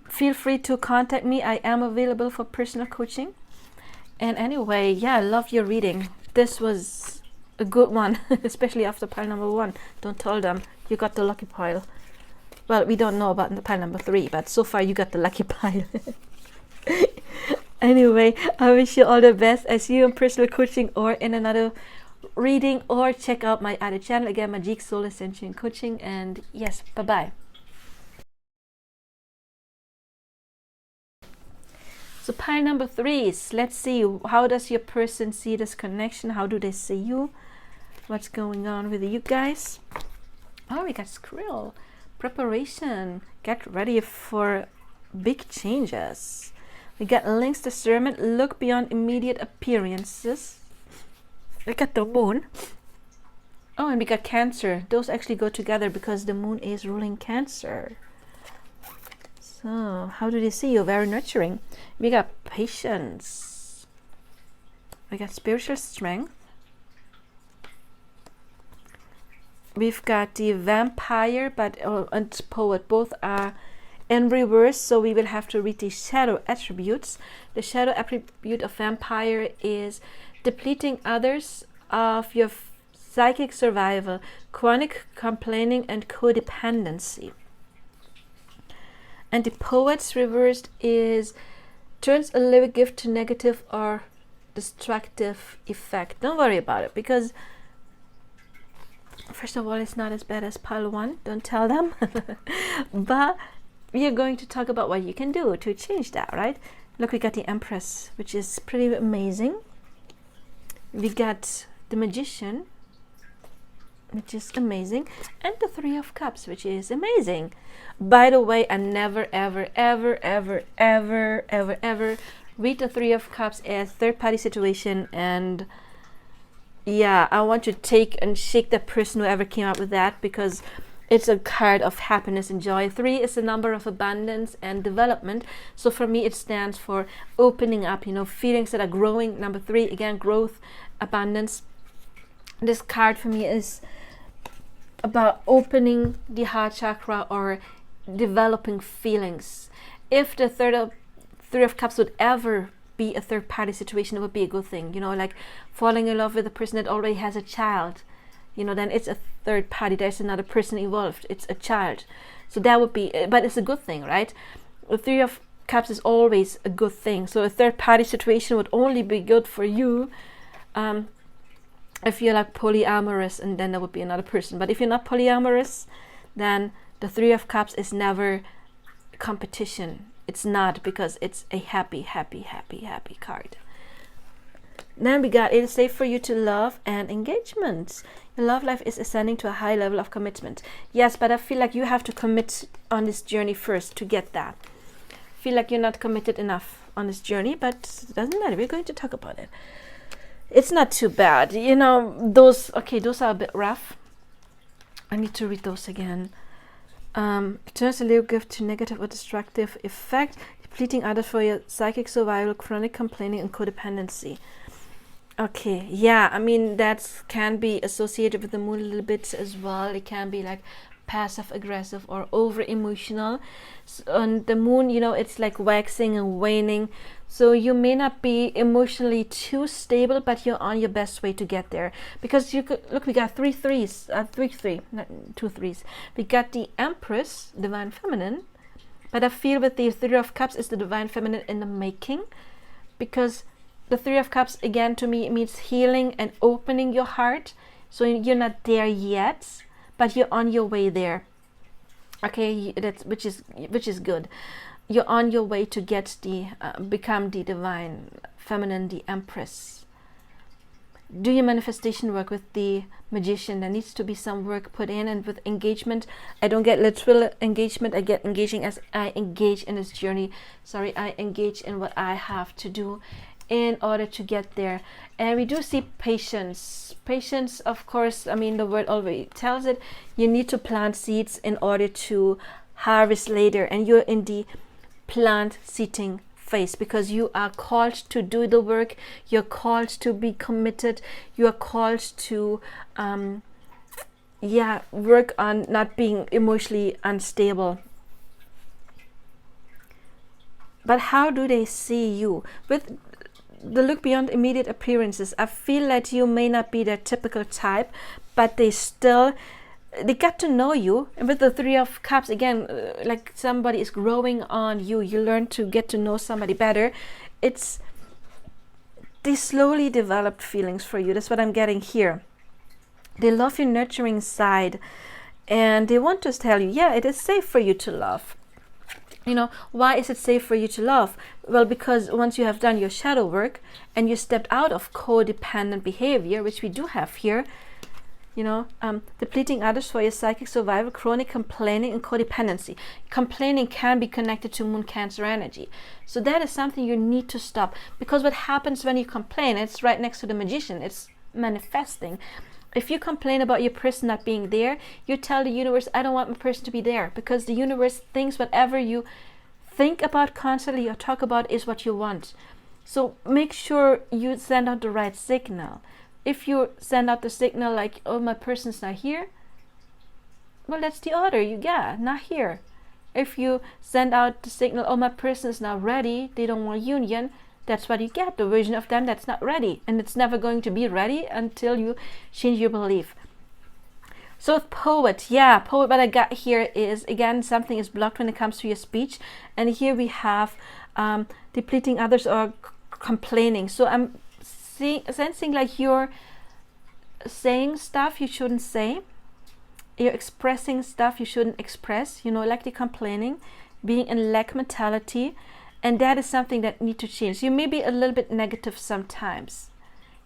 feel free to contact me. I am available for personal coaching. And anyway, yeah, I love your reading. This was a good one, especially after pile number 1. Don't tell them you got the lucky pile. Well, we don't know about the pile number 3, but so far you got the lucky pile. Anyway, I wish you all the best. I see you in personal coaching or in another reading, or check out my other channel again, Magic Soul Ascension Coaching. And yes, bye bye. So pile number 3 is, let's see, how does your person see this connection? How do they see you? What's going on with you guys? Oh, we got Skrill. Preparation. Get ready for big changes. We got Lynx Discernment. Look beyond immediate appearances. We got the Moon. Oh, and we got Cancer. Those actually go together because the Moon is ruling Cancer. So, how do they see you? Very nurturing. We got Patience. We got Spiritual Strength. We've got the Vampire, but and Poet. Both are in reverse, so we will have to read the shadow attributes. The shadow attribute of Vampire is depleting others of your psychic survival, chronic complaining, and codependency. And the Poet's reversed is turns a living gift to negative or destructive effect. Don't worry about it, because first of all, it's not as bad as pile 1. Don't tell them. But we are going to talk about what you can do to change that, right? Look, we got the Empress, which is pretty amazing. We got the Magician, which is amazing, and the 3 of Cups, which is amazing. By the way, I never ever read the 3 of Cups as third-party situation. And yeah, I want to take and shake the person who ever came up with that, because it's a card of happiness and joy. 3 is a number of abundance and development. So for me, it stands for opening up, you know, feelings that are growing. Number 3, again, growth, abundance. This card for me is about opening the heart chakra or developing feelings. If the 3 of Cups would ever be a third-party situation, it would be a good thing. You know, like falling in love with a person that already has a child. You know, then it's a third party. There's another person involved. It's a child. So that would be, but it's a good thing, right? The 3 of Cups is always a good thing. So a third party situation would only be good for you if you're like polyamorous, and then there would be another person. But if you're not polyamorous, then the 3 of Cups is never competition. It's not, because it's a happy card. Then we got, it is safe for you to love and engagement. Your love life is ascending to a high level of commitment. Yes, but I feel like you have to commit on this journey first to get that. Feel like you're not committed enough on this journey, but it doesn't matter. We're going to talk about it. It's not too bad. You know, those are a bit rough. I need to read those again. It turns a little gift to negative or destructive effect, depleting others for your psychic survival, chronic complaining, and codependency. Okay, yeah, I mean, that can be associated with the moon a little bit as well. It can be like passive aggressive or over emotional. So on the moon, you know, it's like waxing and waning. So you may not be emotionally too stable, but you're on your best way to get there. Because you could look, we got two threes. We got the Empress, divine feminine, but I feel with the Three of Cups is the divine feminine in the making, because the Three of Cups, again, to me, it means healing and opening your heart. So you're not there yet, but you're on your way there. Okay, that's which is good. You're on your way to get the become the divine feminine, the Empress. Do your manifestation work with the Magician. There needs to be some work put in, and with engagement, I don't get literal engagement. I get engaging as I engage in this journey. Sorry, I engage in what I have to do in order to get there. And we do see patience. Patience, of course, I mean, the word already tells it. You need to plant seeds in order to harvest later, and you're in the plant seeding phase, because you are called to do the work. You're called to be committed. You are called to work on not being emotionally unstable. But how do they see you? With the look beyond immediate appearances, I feel that you may not be their typical type, but they get to know you. And with the Three of Cups, again, like somebody is growing on you. You learn to get to know somebody better. It's they slowly developed feelings for you. That's what I'm getting here. They love your nurturing side, and they want to tell you, yeah, it is safe for you to love. You know, why is it safe for you to love? Well, because once you have done your shadow work and you stepped out of codependent behavior, which we do have here, you know, depleting others for your psychic survival, chronic complaining, and codependency. Complaining can be connected to Moon Cancer energy. So that is something you need to stop, because what happens when you complain, it's right next to the Magician, it's manifesting. If you complain about your person not being there, you tell the universe, I don't want my person to be there, because the universe thinks whatever you think about constantly or talk about is what you want. So make sure you send out the right signal. If you send out the signal like, oh, my person's not here, well, that's the order you get, not here. If you send out the signal, oh, my person's not ready, they don't want union, that's what you get, the version of them that's not ready. And it's never going to be ready until you change your belief. So with poet, what I got here is, again, something is blocked when it comes to your speech. And here we have depleting others or complaining. So I'm sensing like you're saying stuff you shouldn't say. You're expressing stuff you shouldn't express, you know, like the complaining, being in lack mentality. And that is something that needs to change. You may be a little bit negative sometimes.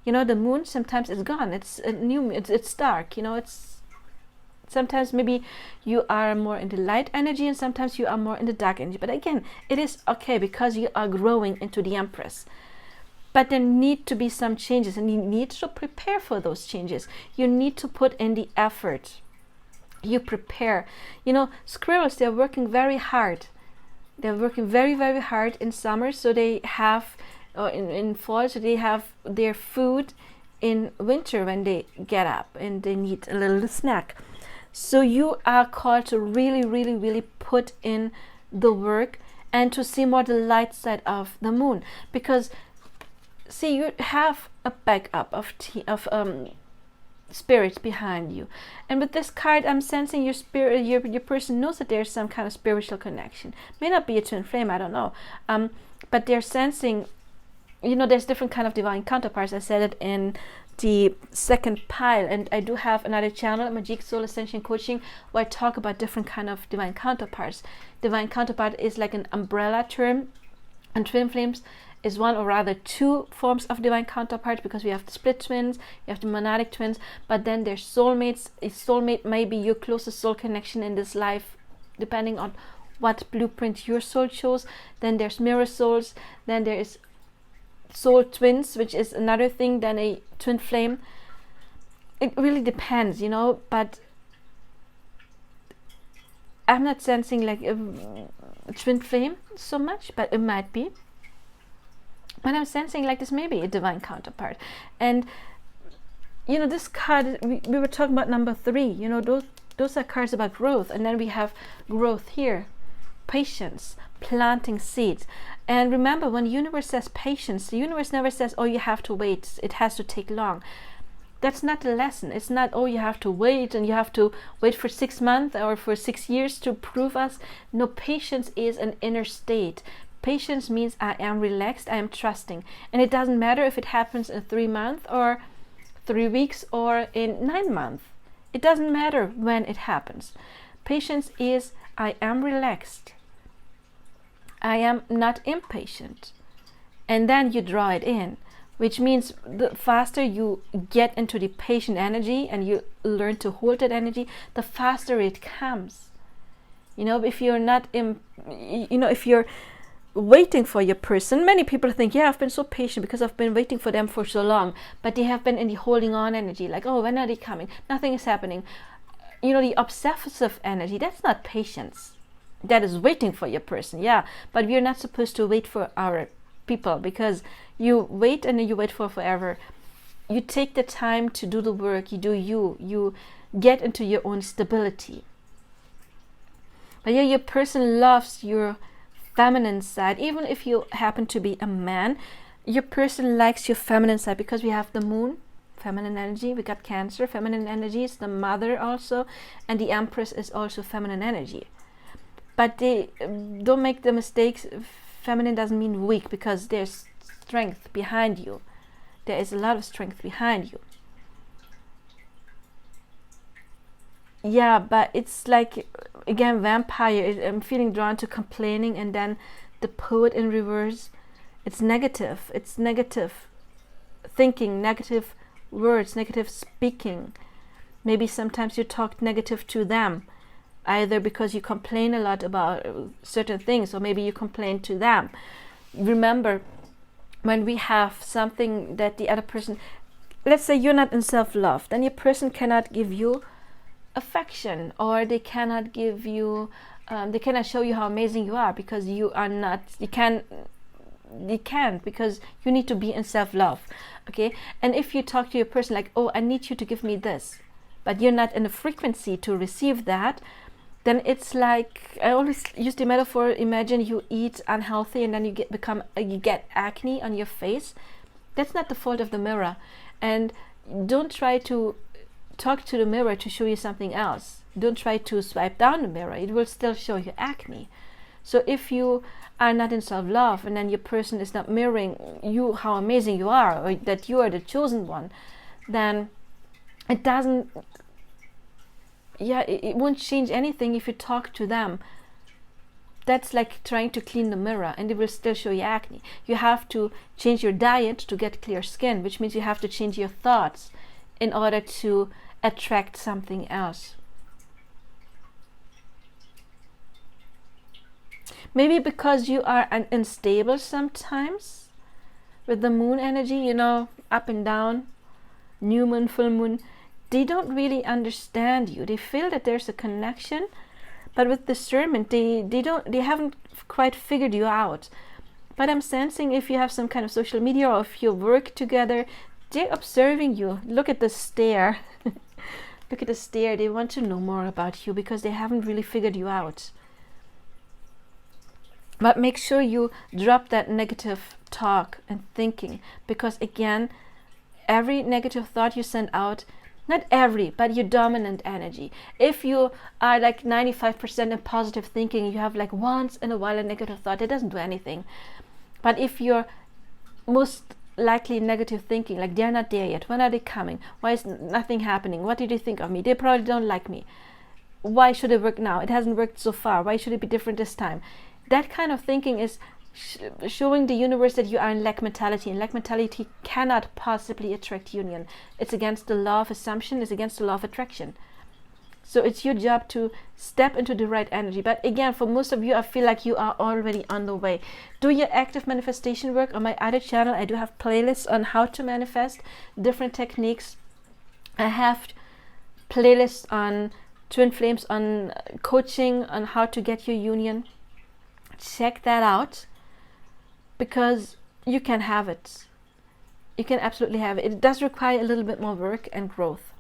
You know, the moon sometimes is gone. It's a new, it's dark. You know, it's sometimes maybe you are more in the light energy, and sometimes you are more in the dark energy. But again, it is okay, because you are growing into the Empress. But there need to be some changes, and you need to prepare for those changes. You need to put in the effort. You prepare. You know, squirrels, they're working very hard. They're working very, very hard in summer, so they have, or in fall, so they have their food in winter when they get up and they need a little snack. So you are called to really, really, really put in the work and to see more the light side of the moon. Because, see, you have a backup of spirit behind you, and with this card I'm sensing your spirit, your person knows that there's some kind of spiritual connection. May not be a twin flame, I don't know, but they're sensing, you know, there's different kind of divine counterparts. I said it in the second pile, and I do have another channel, Magic Soul Ascension Coaching, where I talk about different kind of divine counterparts. Divine counterpart is like an umbrella term, and twin flames is one, or rather two forms of divine counterparts, because we have the split twins, you have the monadic twins, but then there's soulmates. A soulmate may be your closest soul connection in this life, depending on what blueprint your soul chose. Then there's mirror souls, then there is soul twins, which is another thing than a twin flame. It really depends, you know, but I'm not sensing like a twin flame so much, but it might be. But I'm sensing like this may be a divine counterpart. And you know, this card, we were talking about number 3, you know, those are cards about growth. And then we have growth here, patience, planting seeds. And remember, when the universe says patience, the universe never says, oh, you have to wait, it has to take long. That's not the lesson. It's not, oh, you have to wait and you have to wait for 6 months or for 6 years to prove us. No, patience is an inner state. Patience means I am relaxed, I am trusting. And it doesn't matter if it happens in 3 months or 3 weeks or in 9 months. It doesn't matter when it happens. Patience is I am relaxed. I am not impatient. And then you draw it in, which means the faster you get into the patient energy and you learn to hold that energy, the faster it comes. You know, if you're not if you're waiting for your person, many people think, yeah, I've been so patient because I've been waiting for them for so long, but they have been in the holding on energy, like, oh, when are they coming? Nothing is happening. You know, the obsessive energy, that's not patience. That is waiting for your person, yeah, but we're not supposed to wait for our people, because you wait and then you wait for forever. You take the time to do the work, you do you get into your own stability. But yeah, your person loves your feminine side. Even if you happen to be a man, your person likes your feminine side, because we have the moon, feminine energy, we got Cancer, feminine energy is the mother also, and the Empress is also feminine energy. But they don't make the mistakes, feminine doesn't mean weak, because there's strength behind you. There is a lot of strength behind you. Yeah, but it's like, again, vampire, I'm feeling drawn to complaining, and then the poet in reverse. It's negative thinking, negative words, negative speaking. Maybe sometimes you talk negative to them, either because you complain a lot about certain things, or maybe you complain to them. Remember, when we have something that the other person, let's say you're not in self-love, then your person cannot give you affection, or they cannot give you they cannot show you how amazing you are, because you are not, you can't, because you need to be in self-love. Okay, and if you talk to your person like, oh, I need you to give me this, but you're not in a frequency to receive that, then it's like, I always use the metaphor, imagine you eat unhealthy and then you get acne on your face. That's not the fault of the mirror. And don't try to talk to the mirror to show you something else. Don't try to swipe down the mirror, it will still show you acne. So if you are not in self-love, and then your person is not mirroring you, how amazing you are, or that you are the chosen one, then it doesn't, it won't change anything if you talk to them. That's like trying to clean the mirror, and it will still show you acne. You have to change your diet to get clear skin, which means you have to change your thoughts in order to attract something else. Maybe because you are unstable sometimes with the moon energy, you know, up and down, new moon, full moon. They don't really understand you. They feel that there's a connection, but with discernment, they haven't quite figured you out. But I'm sensing, if you have some kind of social media, or if you work together, they're observing you. Look at the stare. Look at the stare. They want to know more about you, because they haven't really figured you out. But make sure you drop that negative talk and thinking, because again, every negative thought you send out, not every, but your dominant energy. If you are like 95% in positive thinking, you have like once in a while a negative thought, it doesn't do anything. But if you're most likely negative thinking, like they're not there yet, when are they coming, why is nothing happening, what did they think of me, they probably don't like me, why should it work now, it hasn't worked so far, why should it be different this time? That kind of thinking is showing the universe that you are in lack mentality, and lack mentality cannot possibly attract union. It's against the law of assumption, it's against the law of attraction. So it's your job to step into the right energy. But again, for most of you, I feel like you are already on the way. Do your active manifestation work. On my other channel, I do have playlists on how to manifest, different techniques. I have playlists on twin flames, on coaching, on how to get your union. Check that out, because you can have it. You can absolutely have it. It does require a little bit more work and growth.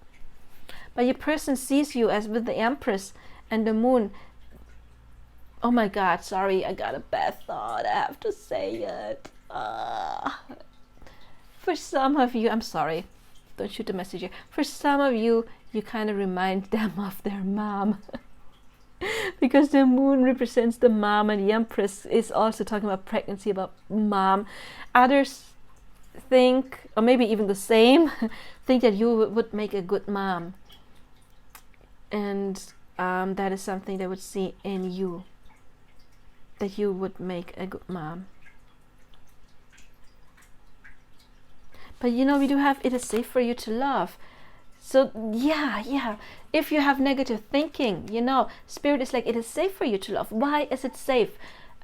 But your person sees you as with the Empress and the Moon. Oh my God, sorry, I got a bad thought. I have to say it. For some of you, I'm sorry. Don't shoot the message here. For some of you, you kind of remind them of their mom. Because the Moon represents the mom, and the Empress is also talking about pregnancy, about mom. Others think, or maybe even the same, think that you would make a good mom. And that is something they would see in you, that you would make a good mom. But you know, we do have, it is safe for you to love. So yeah, if you have negative thinking, you know, Spirit is like, it is safe for you to love. Why is it safe?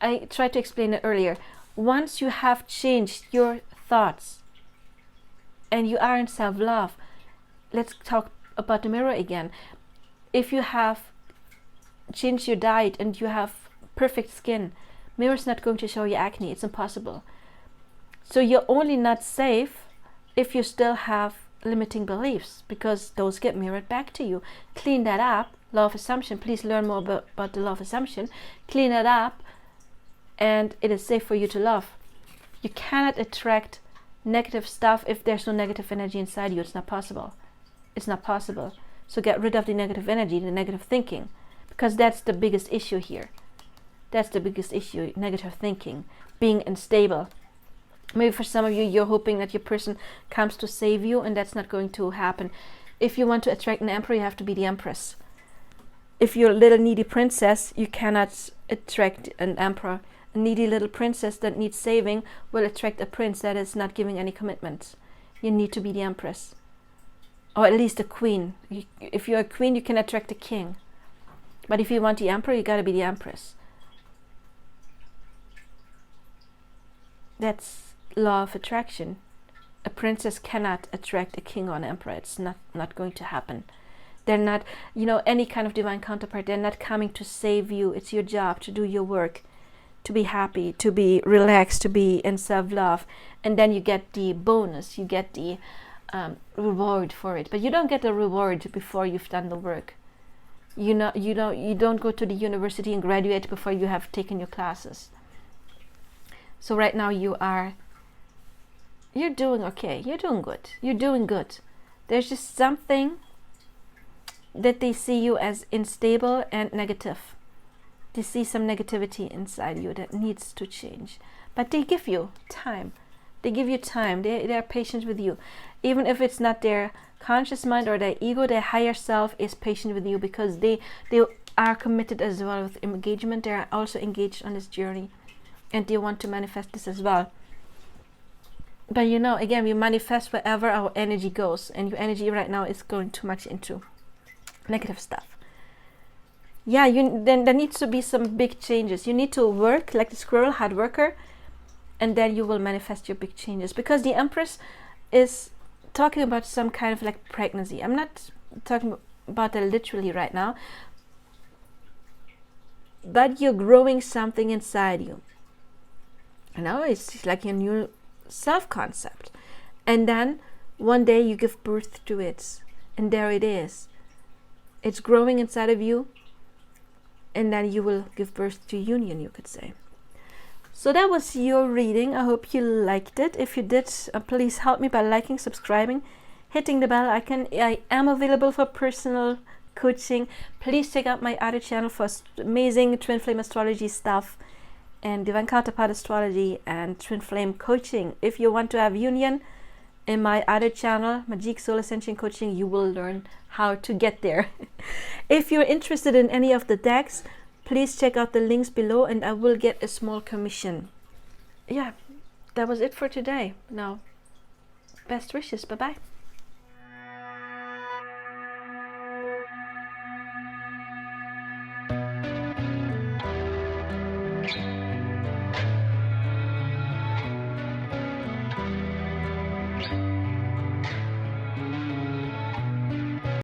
I tried to explain it earlier. Once you have changed your thoughts and you are in self-love, let's talk about the mirror again. If you have changed your diet and you have perfect skin, mirror is not going to show you acne. It's impossible. So you're only not safe if you still have limiting beliefs, because those get mirrored back to you. Clean that up. Law of assumption. Please learn more about the law of assumption. Clean it up, and it is safe for you to love. You cannot attract negative stuff if there's no negative energy inside you. It's not possible. It's not possible. So get rid of the negative energy, the negative thinking, because that's the biggest issue here. That's the biggest issue, negative thinking, being unstable. Maybe for some of you, you're hoping that your person comes to save you, and that's not going to happen. If you want to attract an emperor, you have to be the Empress. If you're a little needy princess, you cannot attract an emperor. A needy little princess that needs saving will attract a prince that is not giving any commitment. You need to be the Empress. Or at least a queen. If you're a queen, you can attract a king. But if you want the emperor, you gotta be the Empress. That's law of attraction. A princess cannot attract a king or an emperor. It's not going to happen. They're not, you know, any kind of divine counterpart. They're not coming to save you. It's your job to do your work, to be happy, to be relaxed, to be in self-love. And then you get the bonus. You get the reward for it. But you don't get the reward before you've done the work. You don't go to the university and graduate before you have taken your classes. So right now you're doing okay. You're doing good. You're doing good. There's just something that they see you as unstable and negative. They see some negativity inside you that needs to change. But they give you time. They give you time. They are patient with you. Even if it's not their conscious mind or their ego, their higher self is patient with you, because they are committed as well with engagement. They are also engaged on this journey, and they want to manifest this as well. But you know, again, we manifest wherever our energy goes, and your energy right now is going too much into negative stuff. Yeah, then there needs to be some big changes. You need to work like the squirrel, hard worker, and then you will manifest your big changes. Because the Empress is talking about some kind of like pregnancy. I'm not talking about that literally right now, but you're growing something inside you. You know, it's like a new self-concept. And then one day you give birth to it, and there it is. It's growing inside of you, and then you will give birth to union, you could say. So that was your reading. I hope you liked it. If you did, please help me by liking, subscribing, hitting the bell icon. I am available for personal coaching. Please check out my other channel for amazing twin flame astrology stuff and divine counterpart astrology and twin flame coaching. If you want to have union, in my other channel, Magic Soul Ascension Coaching, you will learn how to get there. If you're interested in any of the decks, please check out the links below, and I will get a small commission yeah, that was it for today. Now, best wishes. Bye bye.